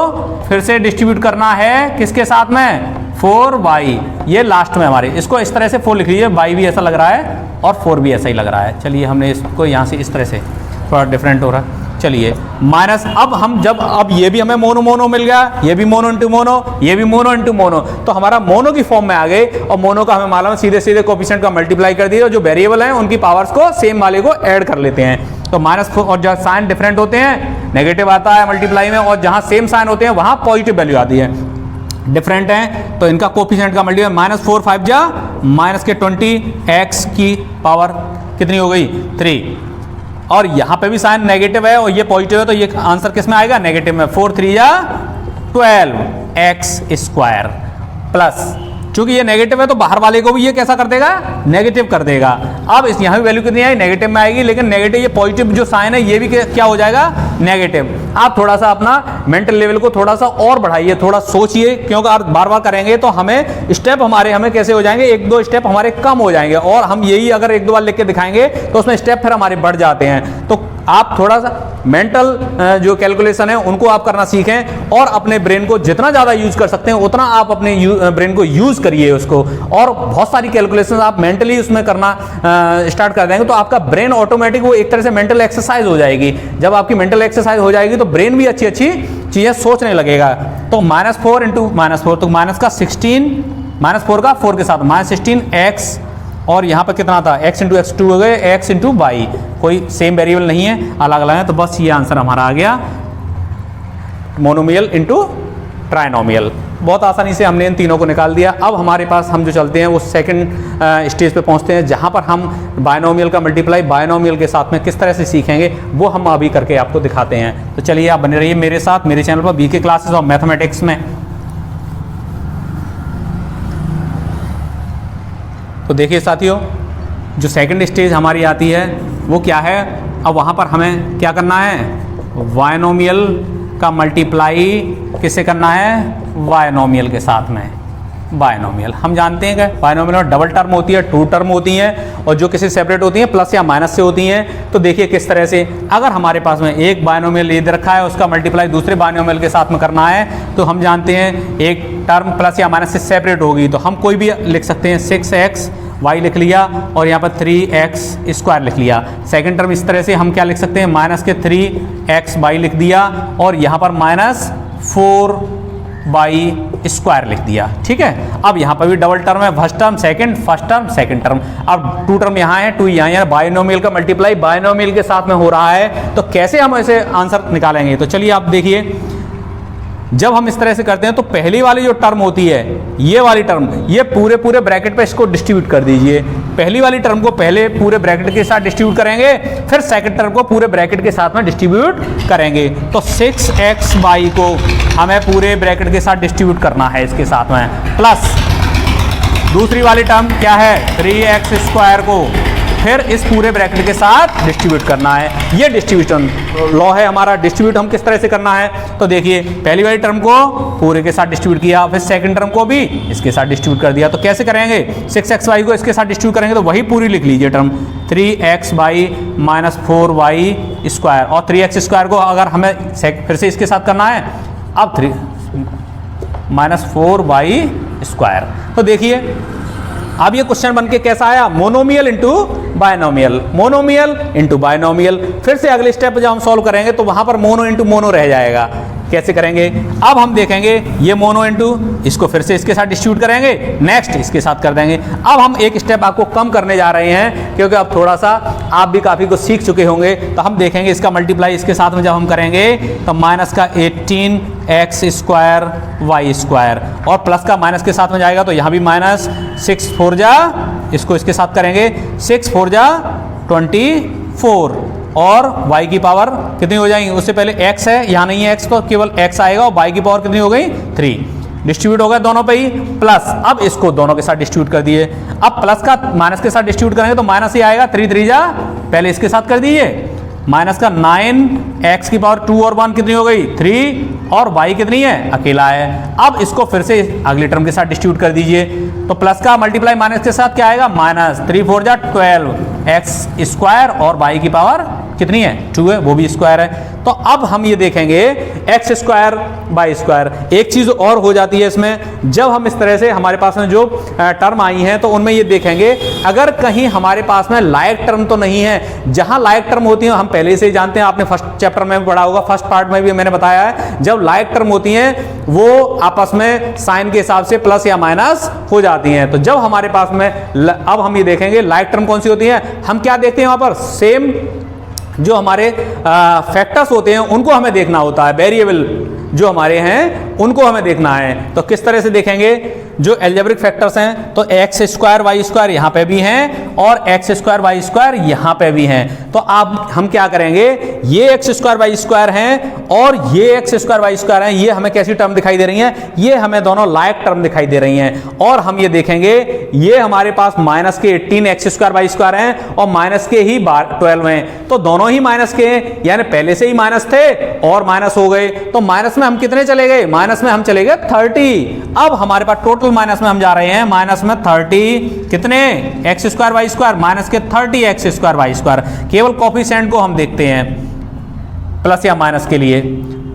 फिर से डिस्ट्रीब्यूट करना है किसके साथ में, 4y, ये लास्ट में हमारे। इसको इस तरह से 4 लिख लीजिए, y भी ऐसा लग रहा है और 4 भी ऐसा ही लग रहा है। चलिए हमने इसको यहाँ से इस तरह से, थोड़ा डिफरेंट हो रहा है। चलिए माइनस, अब हम जब अब ये भी हमें मोनो मोनो मिल गया, ये भी मोनो इंटू मोनो, ये भी मोनो इंटू मोनो, तो हमारा मोनो की फॉर्म में आ गए और मोनो का हमें मालूम है सीधे सीधे कोफिशिएंट का मल्टीप्लाई कर दिया और जो वेरिएबल हैं उनकी पावर्स को सेम वाले को ऐड कर लेते हैं। तो -4 और जहाँ साइन डिफरेंट होते हैं नेगेटिव आता है मल्टीप्लाई में और जहाँ सेम साइन होते हैं वहाँ पॉजिटिव वैल्यू आती है। डिफरेंट है तो इनका कोफिशिएंट का मल्टीप्लाई -4 5 जा -20 x की पावर कितनी हो गई, 3। और यहाँ पे भी साइन नेगेटिव है और ये पॉजिटिव है तो ये आंसर किस में आएगा, नेगेटिव में। 4 3 जा 12x² प्लस, चूंकि ये नेगेटिव है तो बाहर वाले को भी ये कैसा कर देगा, नेगेटिव कर देगा। अब इस यहाँ भी वैल्यू कितनी आई, नेगेटिव में आएगी, लेकिन नेगेटिव ये पॉजिटिव जो साइन है ये भी क्या हो जाएगा, नेगेटिव। आप थोड़ा सा अपना मेंटल लेवल को थोड़ा सा और बढ़ाइए, थोड़ा सोचिए, क्योंकि आप बार बार करेंगे तो हमें स्टेप हमें कैसे हो जाएंगे, 1-2 स्टेप हमारे कम हो जाएंगे और हम यही अगर 1-2 बार लिख के दिखाएंगे तो उसमें स्टेप फिर हमारे बढ़ जाते हैं। तो आप थोड़ा सा मेंटल जो कैलकुलेशन है उनको आप करना सीखें और अपने ब्रेन को जितना ज़्यादा यूज कर सकते हैं उतना आप अपने ब्रेन को यूज करिए उसको, और बहुत सारी कैलकुलेशन आप मेंटली उसमें करना स्टार्ट कर देंगे तो आपका ब्रेन ऑटोमेटिक वो एक तरह से मेंटल एक्सरसाइज हो जाएगी। जब आपकी मेंटल एक्सरसाइज हो जाएगी तो ब्रेन भी अच्छी अच्छी चीज़ें सोचने लगेगा। तो -4 इंटू -4 तो माइनस का 16, -4 का 4 के साथ -16x, और यहाँ पर कितना था x इंटू एक्स 2 हो गए x इंटू वाई, कोई सेम वेरिएबल नहीं है, अलग अलग है। तो बस ये आंसर हमारा आ गया, मोनोमियल इंटू ट्राइनोमियल। बहुत आसानी से हमने इन तीनों को निकाल दिया। अब हमारे पास हम जो चलते हैं वो सेकंड स्टेज पे पहुंचते हैं जहां पर हम बायनोमियल का मल्टीप्लाई बायनोमियल के साथ में किस तरह से सीखेंगे वो हम अभी करके आपको दिखाते हैं। तो चलिए आप बने रहिए मेरे साथ मेरे चैनल पर बीके क्लासेस ऑफ मैथमेटिक्स में। तो देखिए साथियों, जो सेकंड स्टेज हमारी आती है वो क्या है। अब वहाँ पर हमें क्या करना है, बायनोमियल का मल्टीप्लाई किससे करना है, बायनोमियल के साथ में। बायनोमियल हम जानते हैं कि बायनोमियल में डबल टर्म होती है, 2 टर्म होती हैं, और जो किसी सेपरेट होती हैं प्लस या माइनस से होती हैं। तो देखिए किस तरह से, अगर हमारे पास में एक बायनोमियल ये दे रखा है उसका मल्टीप्लाई दूसरे बायनोमियल के साथ में करना है तो हम जानते हैं एक टर्म प्लस या माइनस से सेपरेट होगी, तो हम कोई भी लिख सकते हैं 6x y लिख लिया और यहाँ पर 3x स्क्वायर लिख लिया। सेकंड टर्म इस तरह से हम क्या लिख सकते हैं, माइनस के 3x y लिख दिया और यहाँ पर -4y स्क्वायर लिख दिया। ठीक है, अब यहाँ पर भी डबल टर्म है, फर्स्ट टर्म सेकंड टर्म। अब 2 टर्म यहाँ है, 2 यहाँ है, बायनोमियल का मल्टीप्लाई बायनोमियल के साथ में हो रहा है। तो कैसे हम ऐसे आंसर निकालेंगे, तो चलिए आप देखिए, जब हम इस तरह से करते हैं तो पहली वाली जो टर्म होती है ये वाली टर्म, ये पूरे ब्रैकेट पे इसको डिस्ट्रीब्यूट कर दीजिए। पहली वाली टर्म को पहले पूरे ब्रैकेट के साथ डिस्ट्रीब्यूट करेंगे, फिर सेकंड टर्म को पूरे ब्रैकेट के साथ में डिस्ट्रीब्यूट करेंगे। तो 6xy को हमें पूरे ब्रैकेट के साथ डिस्ट्रीब्यूट करना है इसके साथ में, प्लस दूसरी वाली टर्म क्या है 3x स्क्वायर को फिर इस पूरे ब्रैकेट के साथ डिस्ट्रीब्यूट करना है। ये डिस्ट्रीब्यूशन लॉ है हमारा। डिस्ट्रीब्यूट हम किस तरह से करना है, तो देखिए पहली वाली टर्म को पूरे के साथ डिस्ट्रीब्यूट किया, फिर सेकंड टर्म को भी इसके साथ डिस्ट्रीब्यूट कर दिया। तो कैसे करेंगे, 6xy को इसके साथ डिस्ट्रीब्यूट करेंगे तो वही पूरी लिख लीजिए टर्म 3xy -4y स्क्वायर, और 3x स्क्वायर को अगर हमें फिर से इसके साथ करना है, अब 3 -4y स्क्वायर। तो देखिए अब ये क्वेश्चन बन के कैसा आया, monomial into binomial, monomial into binomial. फिर से अगले स्टेप जब हम सॉल्व करेंगे तो वहां पर मोनो इंटू मोनो रह जाएगा। कैसे करेंगे, अब हम देखेंगे ये मोनो इंटू, इसको फिर से इसके साथ डिस्ट्रीब्यूट करेंगे, नेक्स्ट इसके साथ कर देंगे। अब हम एक स्टेप आपको कम करने जा रहे हैं क्योंकि अब थोड़ा सा आप भी काफ़ी कुछ सीख चुके होंगे। तो हम देखेंगे इसका मल्टीप्लाई इसके साथ में जब हम करेंगे तो माइनस का 18x स्क्वायर वाई स्क्वायर, और प्लस का माइनस के साथ में जाएगा तो यहाँ भी माइनस 6 4 जा, इसको इसके साथ करेंगे 6 4 जा 24, और y की पावर कितनी हो जाएगी, उससे पहले x है, यहाँ नहीं है x तो केवल x आएगा, और y की पावर कितनी हो गई 3। डिस्ट्रीब्यूट हो गया दोनों पे ही, प्लस अब इसको दोनों के साथ डिस्ट्रीब्यूट कर दिए। अब प्लस का माइनस के साथ डिस्ट्रीब्यूट करेंगे तो माइनस ही आएगा, 3 3 जा, पहले इसके साथ कर दीजिए, माइनस का 9x की पावर 2 और 1 कितनी हो गई 3, और y कितनी है अकेला है। अब इसको फिर से अगले टर्म के साथ डिस्ट्रीब्यूट कर दीजिए, तो प्लस का मल्टीप्लाई माइनस के साथ क्या आएगा, माइनस 3 4 जा 12x स्क्वायर, और y की पावर कितनी है 2 है, वो भी स्क्वायर है। तो अब हम ये देखेंगे x स्क्वायर बाई स्क्वायर। एक चीज़ और हो जाती है इसमें, जब हम इस तरह से हमारे पास में जो टर्म आई हैं तो उनमें ये देखेंगे अगर कहीं हमारे पास में लायक टर्म तो नहीं है। जहां लायक टर्म होती हैं हम पहले से ही जानते हैं, आपने फर्स्ट चैप्टर में पढ़ा होगा, फर्स्ट पार्ट में भी मैंने बताया है, जब लायक टर्म होती हैं वो आपस में साइन के हिसाब से प्लस या माइनस हो जाती हैं। तो जब हमारे पास में अब हम ये देखेंगे लायक टर्म कौन सी होती है, हम क्या देखते हैं वहां पर, सेम जो हमारे फैक्टर्स होते हैं उनको हमें देखना होता है, वेरिएबल जो हमारे हैं उनको हमें देखना है। तो किस तरह से देखेंगे, जो एल्जेब्रिक फैक्टर्स हैं तो एक्स स्क्वायर वाई स्क्वायर यहाँ पे भी हैं और एक्स स्क्वायर वाई स्क्वायर यहाँ पे भी हैं। तो आप हम क्या करेंगे, ये एक्स स्क्वायर वाई स्क्वायर हैं और ये एक्स स्क्वायर वाई स्क्वायर हैं, ये हमें कैसी टर्म दिखाई दे रही हैं, ये हमें दोनों लायक टर्म दिखाई दे रही हैं। और हम ये देखेंगे ये हमारे पास माइनस के 18 एक्स स्क्वायर वाई स्क्वायर हैं और माइनस के ही 12 हैं, तो दोनों ही माइनस के हैं, यानी पहले से ही माइनस थे और माइनस हो गए। तो माइनस में हम कितने चले गए, माइनस में हम चले गए 30। अब हमारे पास टोटल माइनस में हम जा रहे हैं, माइनस में 30 कितने x square y square, minus के 30 एक्स स्क्वायर वाई स्क्वायर। केवल कोफिशिएंट को हम देखते हैं, प्लस या माइनस के लिए,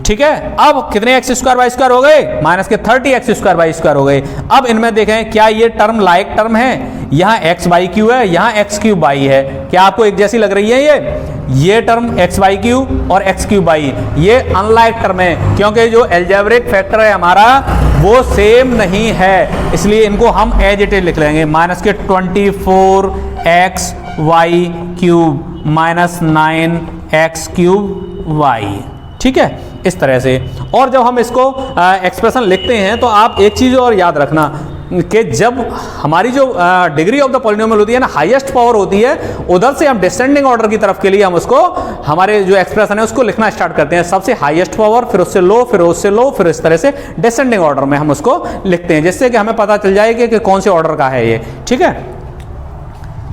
ठीक है। अब कितने एक्स स्क्वायर वाई स्क्वायर हो गए, माइनस के 30 एक्स स्क्वायर वाई स्क्वायर हो गए। अब इनमें देखें क्या ये टर्म लाइक टर्म है, यहाँ एक्स बाई क्यू है, यहाँ एक्स क्यू बाई है, क्या आपको एक जैसी लग रही है ये टर्म एक्स बाई क्यू और एक्स क्यू बाई, ये अनलाइक टर्म है क्योंकि जो एल्जेब्रिक फैक्टर है हमारा वो सेम नहीं है, इसलिए इनको हम एज इट इज लिख लेंगे। माइनस के 24 x y cube minus 9 x cube y, ठीक है, इस तरह से। और जब हम इसको एक्सप्रेशन लिखते हैं तो आप एक चीज़ और याद रखना कि जब हमारी जो डिग्री ऑफ द पॉलिनोमियल होती है ना, हाईएस्ट पावर होती है, उधर से हम डिसेंडिंग ऑर्डर की तरफ के लिए हम उसको हमारे जो एक्सप्रेशन है उसको लिखना स्टार्ट करते हैं, सबसे हाईएस्ट पावर, फिर उससे लो, फिर उससे लो, फिर इस तरह से डिसेंडिंग ऑर्डर में हम उसको लिखते हैं, जिससे कि हमें पता चल जाए कि कौन से ऑर्डर का है ये, ठीक है।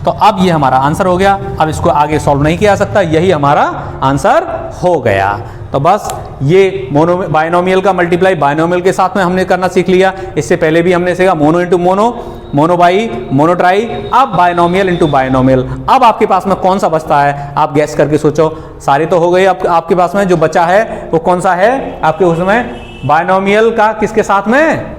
तो अब ये हमारा आंसर हो गया, अब इसको आगे सॉल्व नहीं किया जा सकता, यही हमारा आंसर हो गया। तो बस ये बायनोमियल का मल्टीप्लाई बायनोमियल के साथ में हमने करना सीख लिया। इससे पहले भी हमने सीखा mono into mono, mono by, mono try, अब बायनोमियल इंटू बायनोमियल। अब आपके पास में कौन सा बचता है, आप गैस करके सोचो। सारे तो हो गए, आपके पास में जो बचा है वो कौन सा है आपके उसमें, बायनोमियल का किसके साथ में,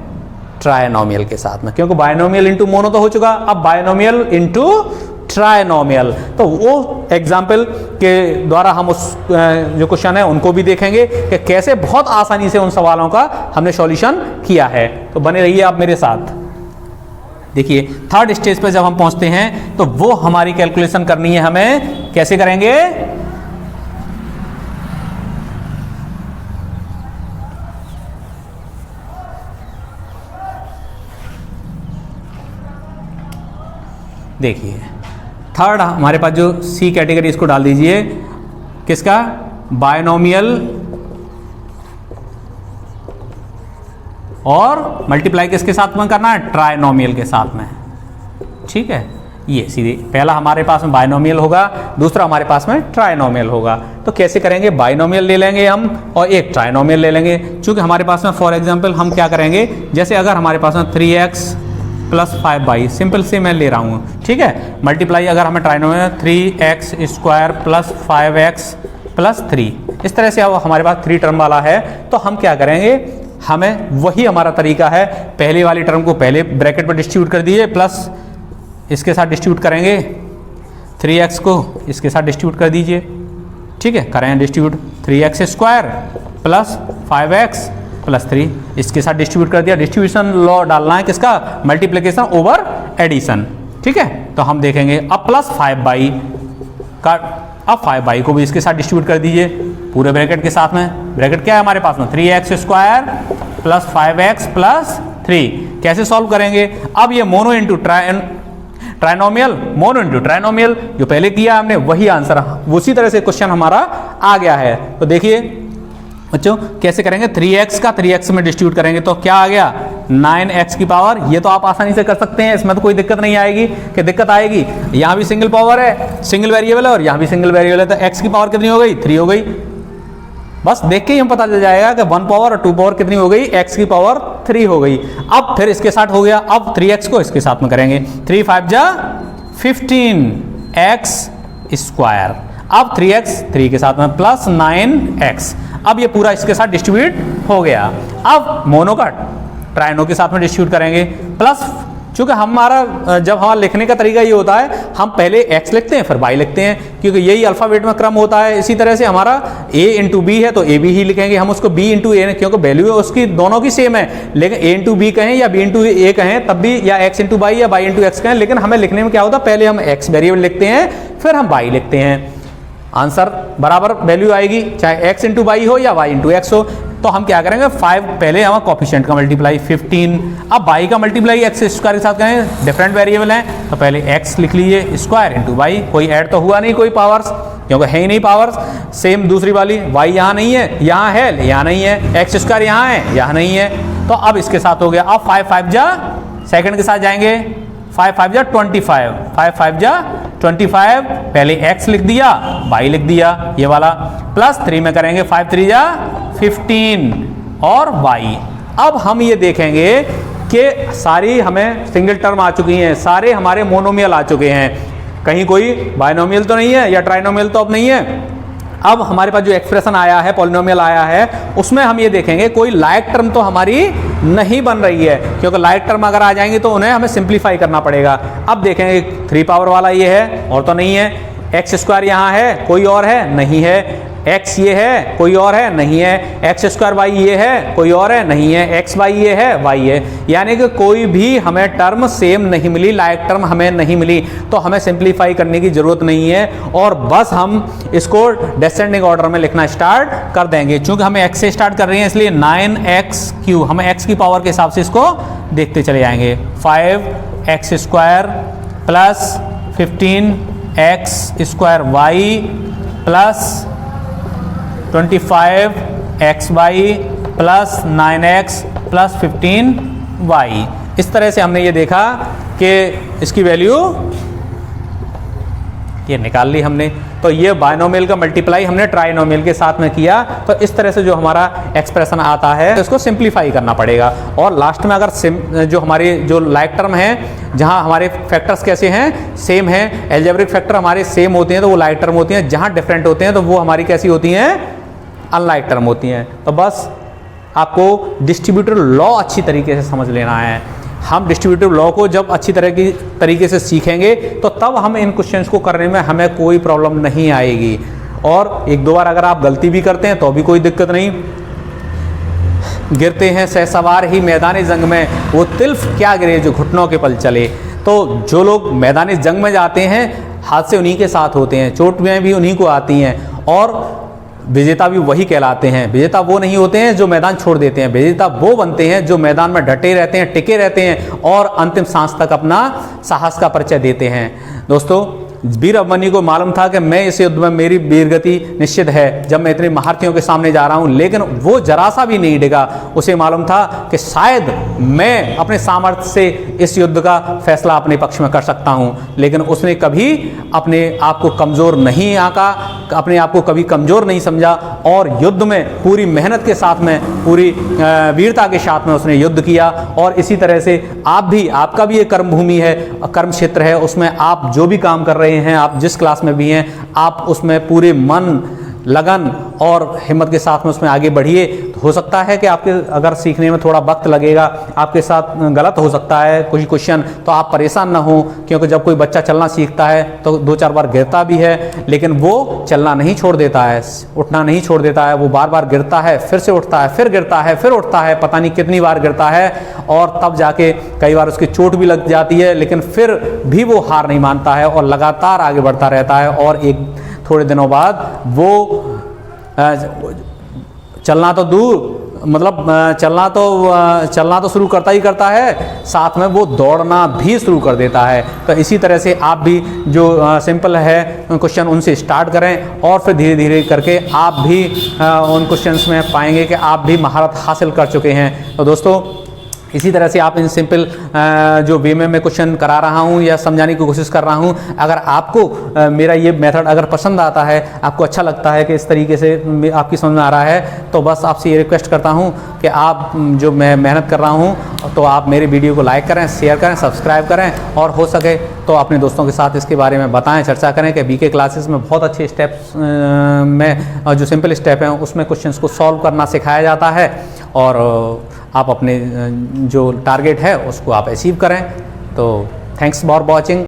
ट्रायनोमियल के साथ में, क्योंकि बायनोमियल इंटू मोनो तो हो चुका, अब बायनोमियल इंटू ट्रायनोमियल। तो वो एग्जाम्पल के द्वारा हम उस जो क्वेश्चन है उनको भी देखेंगे कि कैसे बहुत आसानी से उन सवालों का हमने सॉल्यूशन किया है। तो बने रहिए आप मेरे साथ। देखिए थर्ड स्टेज पे जब हम पहुंचते हैं तो वो हमारी कैलकुलेशन करनी है, हमें कैसे करेंगे, देखिए थर्ड हमारे पास जो सी कैटेगरी, इसको डाल दीजिए किसका, बायनोमियल और मल्टीप्लाई किसके साथ में करना है, ट्रायनोमियल के साथ में, ठीक है। ये सीधे पहला हमारे पास में बायनोमियल होगा, दूसरा हमारे पास में ट्रायनोमियल होगा। तो कैसे करेंगे, बायनोमियल ले लेंगे हम और एक ट्रायनोमियल ले लेंगे। चूंकि हमारे पास में फॉर एग्जांपल हम क्या करेंगे, जैसे अगर हमारे पास में 3x प्लस 5y, सिंपल से मैं ले रहा हूँ, ठीक है, मल्टीप्लाई अगर हमें ट्रायनोमियल 3x square plus 5x plus 3, इस तरह से अब हमारे पास 3 टर्म वाला है। तो हम क्या करेंगे, हमें वही हमारा तरीका है, पहले वाली टर्म को पहले ब्रैकेट पर डिस्ट्रीब्यूट कर दीजिए, प्लस इसके साथ डिस्ट्रीब्यूट करेंगे 3x को इसके साथ डिस्ट्रीब्यूट कर दीजिए, ठीक है, करें distribute 3x square plus 5x plus 3, इसके साथ डिस्ट्रीब्यूट कर दिया। डिस्ट्रीब्यूशन लॉ डालना है किसका, मल्टीप्लिकेशन ओवर एडिशन, ठीक है। तो हम देखेंगे अब प्लस 5y का, अब 5y को भी इसके साथ डिस्ट्रीब्यूट कर दीजिए पूरे ब्रैकेट के साथ में। ब्रैकेट क्या है हमारे पास में, 3x square plus 5x plus 3। कैसे सॉल्व करेंगे, अब ये मोनो इंटू ट्रायनोमियल, मोनो इंटू ट्रायनोमियल जो पहले किया हमने वही आंसर, उसी तरह से क्वेश्चन हमारा आ गया है। तो देखिए बच्चों कैसे करेंगे, 3x का 3x में डिस्ट्रीब्यूट करेंगे तो क्या आ गया, 9x की पावर। ये तो आप आसानी से कर सकते हैं, इसमें तो कोई दिक्कत नहीं आएगी। कि दिक्कत आएगी, यहाँ भी सिंगल पावर है, सिंगल वेरिएबल है, और यहाँ भी सिंगल वेरिएबल है, तो x की पावर कितनी हो गई, 3 हो गई। बस देख के ही हम पता चल जाएगा कि 1 पावर और 2 पावर कितनी हो गई, x की पावर 3 हो गई। अब फिर इसके साथ हो गया, अब 3x को इसके साथ में करेंगे, 3 5 जा 15x स्क्वायर, अब 3x 3 के साथ में प्लस 9x। अब ये पूरा इसके साथ डिस्ट्रीब्यूट हो गया। अब मोनो का ट्रायनो के साथ में डिस्ट्रीब्यूट करेंगे, प्लस चूंकि हमारा जब हमारा लिखने का तरीका ये होता है, हम पहले x लिखते हैं फिर y लिखते हैं, क्योंकि यही अल्फाबेट में क्रम होता है। इसी तरह से हमारा a इंटू बी है तो a b ही लिखेंगे हम उसको, b इंटू ए, क्योंकि वैल्यू उसकी दोनों की सेम है। लेकिन a इंटू बी कहें या b इंटू ए कहें तब भी, या x इंटू वाई या y इंटू एक्स कहें, लेकिन हमें लिखने में क्या होता है, पहले हम x वेरिएबल लिखते हैं फिर हम y लिखते हैं। आंसर बराबर वैल्यू आएगी, चाहे x इंटू वाई हो या y इंटू एक्स हो। तो हम क्या करेंगे, 5 पहले हमारा कॉफिशिएंट का मल्टीप्लाई 15, अब y का मल्टीप्लाई x स्क्वायर के साथ करें, डिफरेंट वेरिएबल हैं तो पहले x लिख लीजिए स्क्वायर इंटू वाई। कोई ऐड तो हुआ नहीं कोई पावर्स, क्योंकि है ही नहीं पावर्स। सेम दूसरी वाली y यहाँ नहीं है, यहाँ है, यहाँ नहीं है, x स्क्वायर यहाँ है, यहाँ नहीं है, तो अब इसके साथ हो गया। अब 5 5 जा सेकंड के साथ जाएंगे, 5 5 जा 25, 5 5 जा 25, पहले x लिख दिया y लिख दिया ये वाला, प्लस 3 में करेंगे 5 3 जा 15 और y। अब हम ये देखेंगे कि सारी हमें सिंगल टर्म आ चुकी हैं, सारे हमारे मोनोमियल आ चुके हैं, कहीं कोई बायनोमियल तो नहीं है या ट्राइनोमियल तो अब नहीं है। अब हमारे पास जो एक्सप्रेशन आया है, पॉलिनोमियल आया है, उसमें हम ये देखेंगे कोई लायक टर्म तो हमारी नहीं बन रही है, क्योंकि लायक टर्म अगर आ जाएंगी तो उन्हें हमें सिंप्लीफाई करना पड़ेगा। अब देखेंगे 3 पावर वाला ये है और तो नहीं है, एक्स स्क्वायर यहाँ है, कोई और है नहीं है, एक्स ये है, कोई और है नहीं है, एक्स स्क्वायर वाई ये है, कोई और है नहीं है, एक्स वाई ये है, वाई है, यानी कि कोई भी हमें टर्म सेम नहीं मिली, लायक टर्म हमें नहीं मिली, तो हमें सिंप्लीफाई करने की जरूरत नहीं है और बस हम इसको डिसेंडिंग ऑर्डर में लिखना स्टार्ट कर देंगे। चूंकि हमें एक्स से स्टार्ट कर रहे हैं इसलिए 9x³ हम एक्स की पावर के हिसाब से इसको देखते चले जाएंगे। 5x² plus 15x² y plus 25xy plus 9x plus 15y। इस तरह से हमने ये देखा कि इसकी वैल्यू ये निकाल ली हमने। तो ये बायनोमियल का मल्टीप्लाई हमने ट्राइनोमियल के साथ में किया। तो इस तरह से जो हमारा एक्सप्रेशन आता है इसको सिंप्लीफाई करना पड़ेगा। और लास्ट में अगर जो हमारे जो लायक टर्म है, जहां हमारे फैक्टर्स कैसे हैं, सेम हैं, एल्जेब्रिक फैक्टर हमारे सेम होते हैं तो वो लायक टर्म होती हैं, जहां डिफरेंट होते हैं तो वो हमारी कैसी होती हैं, अनलाइक टर्म होती हैं। तो बस आपको डिस्ट्रीब्यूटिव लॉ अच्छी तरीके से समझ लेना है। हम डिस्ट्रीब्यूटिव लॉ को जब अच्छी तरीके से सीखेंगे तो तब हम इन क्वेश्चंस को करने में हमें कोई प्रॉब्लम नहीं आएगी। और एक दो बार अगर आप गलती भी करते हैं तो भी कोई दिक्कत नहीं। गिरते हैं सहसवार ही मैदानी जंग में, वो तिल्फ क्या गिरे जो घुटनों के पल चले। तो जो लोग मैदानी जंग में जाते हैं हादसे उन्हीं के साथ होते हैं, चोटें भी उन्हीं को आती हैं और विजेता भी वही कहलाते हैं। विजेता वो नहीं होते हैं जो मैदान छोड़ देते हैं, विजेता वो बनते हैं जो मैदान में डटे रहते हैं, टिके रहते हैं और अंतिम सांस तक अपना साहस का परिचय देते हैं। दोस्तों, वीर अभिमन्यु को मालूम था कि मैं इस युद्ध में मेरी वीरगति निश्चित है जब मैं इतने महारथियों के सामने जा रहा हूं, लेकिन वो जरा सा भी नहीं डिगा। उसे मालूम था कि शायद मैं अपने सामर्थ्य से इस युद्ध का फैसला अपने पक्ष में कर सकता हूं, लेकिन उसने कभी अपने आप को कमज़ोर नहीं आंका, अपने आप को कभी कमज़ोर नहीं समझा और युद्ध में पूरी मेहनत के साथ में, पूरी वीरता के साथ में उसने युद्ध किया। और इसी तरह से आप भी, आपका भी एक कर्म भूमि है, कर्म क्षेत्र है, उसमें आप जो भी काम कर रहे हैं, आप जिस क्लास में भी हैं, आप उसमें पूरे मन, लगन और हिम्मत के साथ में उसमें आगे बढ़िए। तो हो सकता है कि आपके अगर सीखने में थोड़ा वक्त लगेगा, आपके साथ गलत हो सकता है कुछ क्वेश्चन, तो आप परेशान ना हो, क्योंकि जब कोई बच्चा चलना सीखता है तो 2-4 बार गिरता भी है, लेकिन वो चलना नहीं छोड़ देता है, उठना नहीं छोड़ देता है। वो बार बार गिरता है, फिर से उठता है, फिर गिरता है, फिर उठता है, पता नहीं कितनी बार गिरता है और तब जाके कई बार उसकी चोट भी लग जाती है, लेकिन फिर भी वो हार नहीं मानता है और लगातार आगे बढ़ता रहता है। और एक थोड़े दिनों बाद वो चलना तो दूर, मतलब चलना तो शुरू करता ही करता है, साथ में वो दौड़ना भी शुरू कर देता है। तो इसी तरह से आप भी जो सिंपल है क्वेश्चन उनसे स्टार्ट करें और फिर धीरे धीरे करके आप भी उन क्वेश्चंस में पाएंगे कि आप भी महारत हासिल कर चुके हैं। तो दोस्तों, इसी तरह से आप इन सिंपल जो वे में मैं क्वेश्चन करा रहा हूं या समझाने की कोशिश कर रहा हूं, अगर आपको मेरा ये मेथड अगर पसंद आता है, आपको अच्छा लगता है कि इस तरीके से आपकी समझ में आ रहा है, तो बस आपसे ये रिक्वेस्ट करता हूं कि आप जो मैं मेहनत कर रहा हूं तो आप मेरे वीडियो को लाइक करें, शेयर करें, सब्सक्राइब करें और हो सके तो अपने दोस्तों के साथ इसके बारे में बताएं, चर्चा करें कि बीके क्लासेस में बहुत अच्छे स्टेप्स में जो सिंपल स्टेप हैं उसमें क्वेश्चंस को सॉल्व करना सिखाया जाता है और आप अपने जो टारगेट है उसको आप अचीव करें। तो थैंक्स फॉर वॉचिंग।